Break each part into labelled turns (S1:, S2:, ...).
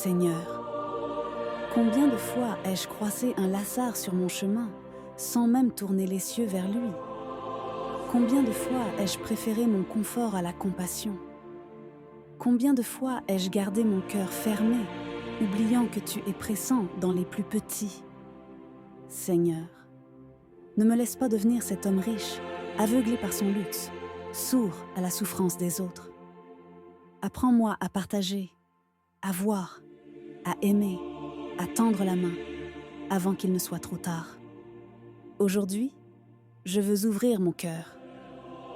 S1: Seigneur. Combien de fois ai-je croisé un Lazare sur mon chemin, sans même tourner les cieux vers lui? Combien de fois ai-je préféré mon confort à la compassion? Combien de fois ai-je gardé mon cœur fermé, oubliant que tu es pressant dans les plus petits? Seigneur, ne me laisse pas devenir cet homme riche, aveuglé par son luxe, sourd à la souffrance des autres. Apprends-moi à partager, à voir, à aimer, à tendre la main, avant qu'il ne soit trop tard. Aujourd'hui, je veux ouvrir mon cœur,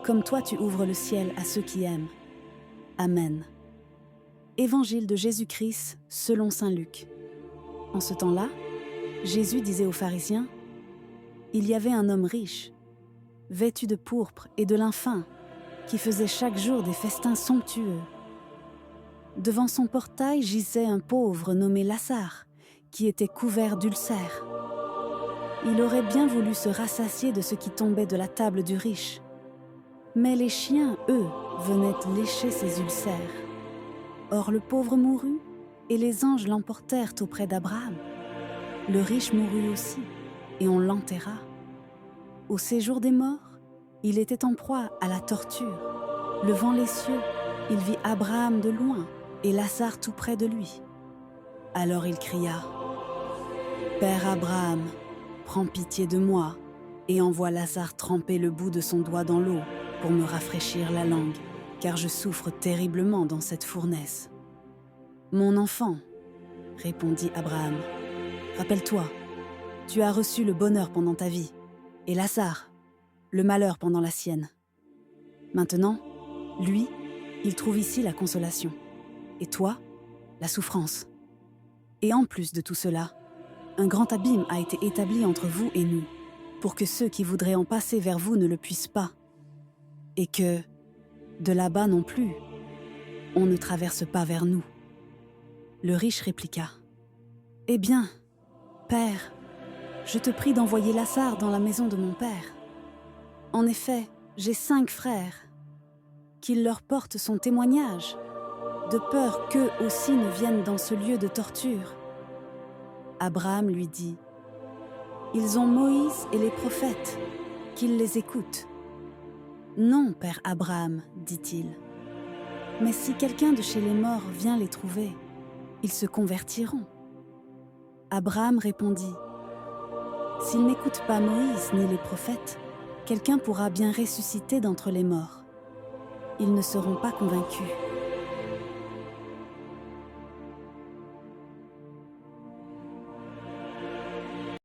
S1: comme toi tu ouvres le ciel à ceux qui aiment. Amen. Évangile de Jésus-Christ selon saint Luc. En ce temps-là, Jésus disait aux pharisiens: « Il y avait un homme riche, vêtu de pourpre et de lin fin, qui faisait chaque jour des festins somptueux. Devant son portail gisait un pauvre nommé Lazare, qui était couvert d'ulcères. Il aurait bien voulu se rassasier de ce qui tombait de la table du riche. Mais les chiens, eux, venaient lécher ses ulcères. Or le pauvre mourut, et les anges l'emportèrent auprès d'Abraham. Le riche mourut aussi, et on l'enterra. Au séjour des morts, il était en proie à la torture. Levant les cieux, il vit Abraham de loin, et Lazare tout près de lui. Alors il cria: « Père Abraham, prends pitié de moi, et envoie Lazare tremper le bout de son doigt dans l'eau pour me rafraîchir la langue, car je souffre terriblement dans cette fournaise. » « Mon enfant, répondit Abraham, rappelle-toi, tu as reçu le bonheur pendant ta vie, et Lazare, le malheur pendant la sienne. Maintenant, lui, il trouve ici la consolation, et toi, la souffrance. Et en plus de tout cela, un grand abîme a été établi entre vous et nous, pour que ceux qui voudraient en passer vers vous ne le puissent pas, et que, de là-bas non plus, on ne traverse pas vers nous. » Le riche répliqua: « Eh bien, Père, je te prie d'envoyer Lazare dans la maison de mon père. En effet, j'ai 5 frères. Qu'il leur porte son témoignage, de peur qu'eux aussi ne viennent dans ce lieu de torture. » Abraham lui dit: « Ils ont Moïse et les prophètes, qu'ils les écoutent. »« Non, père Abraham, dit-il. Mais si quelqu'un de chez les morts vient les trouver, ils se convertiront. » Abraham répondit: « S'ils n'écoutent pas Moïse ni les prophètes, quelqu'un pourra bien ressusciter d'entre les morts. Ils ne seront pas convaincus. »